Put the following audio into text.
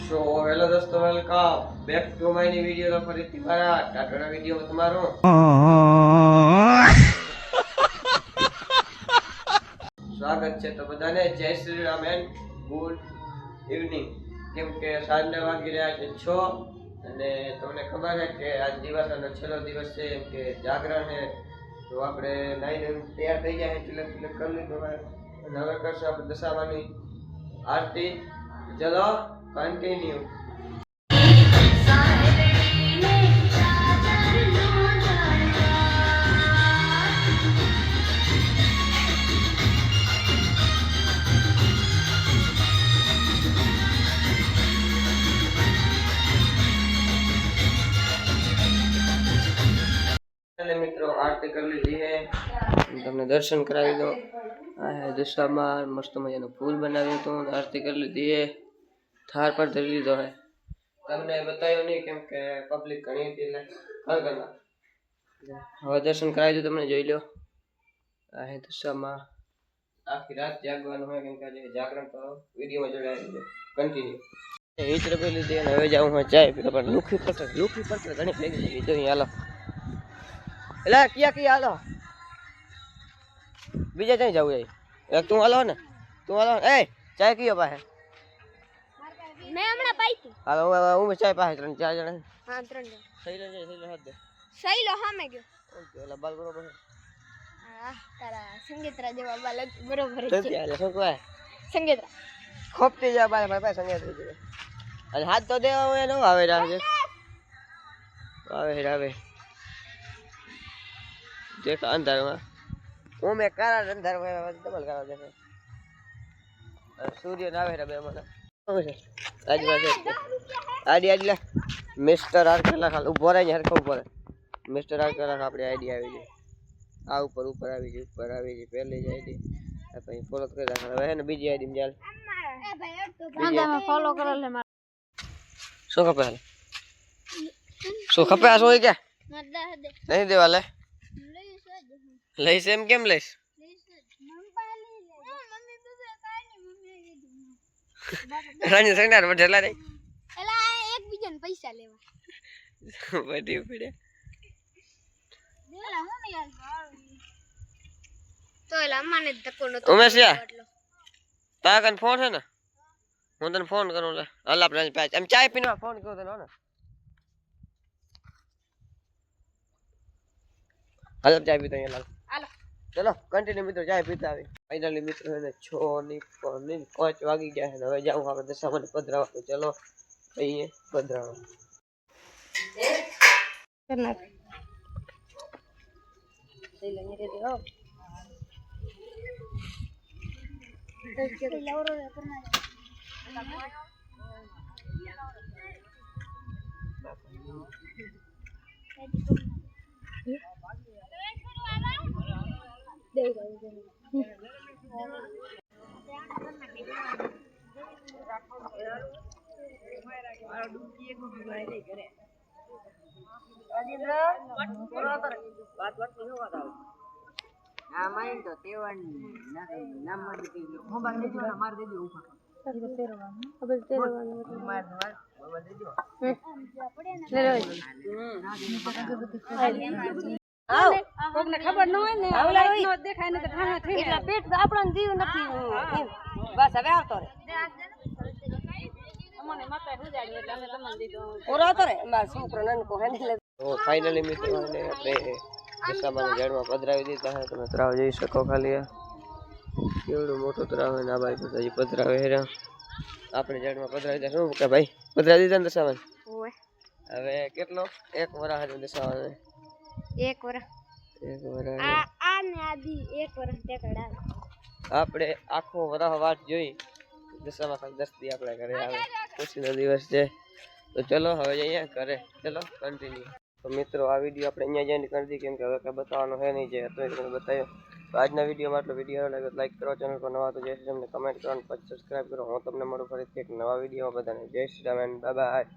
So hello દોસ્તો, welcome back to my video. તો ફરીથી મારા ટાટાના વિડિયોમાં તમારું સ્વાગત છે. તો બધાને જય Shri Ram and good evening. કેમ કે સાંજના વાગી રહ્યા છે 6 અને તમને ખબર છે કે આજ દિવસનો છેલ્લો દિવસ છે, એમ કે જાગરણ છે. તો આપણે નાઈને તૈયાર થઈ ગયા, તિલક કરી લીધું અને હવે કરશું આપણે દશામાની આરતી. ચલો કન્ટિન્યુ. મિત્રો આરતી કરી લીધી છે, તમને દર્શન કરાવી દો. આ દશામાં મસ્ત મજાનું ફૂલ બનાવ્યું હતું, આરતી કરી લીધી છે, થાર પર ધરી લીધો છે. તમને બતાવ્યો નહીં કેમ કે પબ્લિક ઘણી હતી એટલે ઘરના હવે દર્શન કરાવી દો. તમને જોઈ લો. આ દશામાં આખી રાત જાગવાનું હોય કેમ કે આજે જાગરણ તો વિડીયોમાં જોડાયેલું છે કન્ટિન્યુ. ઈચ રપી લીધી અને હવે જાઉં હું ચાય પીવા, પણ લુખી પત્ર ઘણી ભેગી થઈ ગઈ. હાલો એટલે ક્યાં હાલો, બીજા ક્યાં જવું એ એક તું હાલો ને, એ ચાય કયો પાસે મેં હમણાં પાઈતી. હાલો હું ચાય પાસે 3-4 જણા. હા 3 જણ. સહીલો સામે ગયો. ઓકે ઓલા બાલ બરોબર છે. હા તારા સંગીતરા જેવા બાલ બરોબર છે. શું કહે સંગીતરા ખોપતી જા બાલ મારા પાસે સંગીત છે. અને હાથ તો દેવા હોય નો આવે રાહે આવે દેખ અંધારમાં હું મે કાળા અંધાર હોય ડબલ કાળા દેખે. સૂર્ય ના આવે રે બે મને આજવા છે આડી આડલા મિસ્ટર આર કલા ખાલ ઉભો રહે હરખો ઉભો રહે. મિસ્ટર આર કલા આપણે આઈડી આવી છે. આ ઉપર આવી છે, ઉપર આવી છે પહેલી જ આઈડી. પછી ફોલો કરી રાખો. હવે ને બીજી આઈડી માં ચાલ. એ ભાઈ તો ગાંડામાં ફોલો કરો લે માર. શું ખપે હાલ શું ખપે આ શું કે મરદા દે નહીં દેવા લે લઈશ એમ કેમ લઈશ? રાણી સંગનાર બઠેલા રે એલા એક બીજાને પૈસા લેવા બધી પડે દેલા હું યાર તો એલા મને ધક્કો નતો. ઉમેશિયા તારા કન ફોન છે ને? હું તને ફોન કરું લે. હાલ આપણે પાંચ એમ ચાય પીને ફોન કરું તને ને. હાલ ચાય પીતા અહીંયા હાલો ચલો કન્ટિન્યુ મિત્રો ચાય પીતા આવી. ફાઇનલી મિત્રો એને 6:05 વાગી ગયા છે. હવે જાઉં આપણે દશામાને પધરાવા. તો ચલો અહીંયા પધરાવા. કરના લઈ લે રે દો લાવરો કરના કોકને ખબર ન હોય ને લાઈટ નો દેખાય ને તો ઠાણા થઈ એટલે પેટ આપણને જીવ નથી. બસ હવે આવતો રે અમને માતા હુજાડી એટલે અમે તમને દીધો પૂરો આવતો રે માર છોકરો નનકો હે ને. તો ફાઇનલી મિત્રો ને આપણે દશામાના ઝાડમાં પધરાવી દીધા છે. તમે તરાવ જોઈ શકો. ખાલી કેવડું મોટું તરાવ હોય ને આ બાજુ હજી પધરાવે હેરા. આપણે ઝાડમાં પધરાવી દીધા. શું કે ભાઈ પધરાવી દીધા ને દશામાન? હવે કેટલો એક વરસ હજુ દશામાન? એક વરસ આપણે આખો વરહ વાત જોઈ. દશામાં ખાલી 10 દી આપણા ઘરે આવે. ખુશીનો દિવસ છે. તો ચલો હવે અહીંયા ઘરે ચલો કન્ટિન્યુ. તો મિત્રો આ વિડીયો આપણે અહીંયા જઈને કરી દઈએ કેમ કે હવે કંઈ બતાવવાનું છે નહીં. જે હતો એ તમને બતાવ્યો. તો આજના વિડીયોમાં આટલો વિડીયો લાગે લાઈક કરો, ચેનલ પર નવા તો જય શ્રી રામને કમેન્ટ કરો અને પછી સબસ્ક્રાઈબ કરો. હું તમને મળું ફરીથી એક નવા વિડીયોમાં. બધાને જય Shri Ram and bye bye.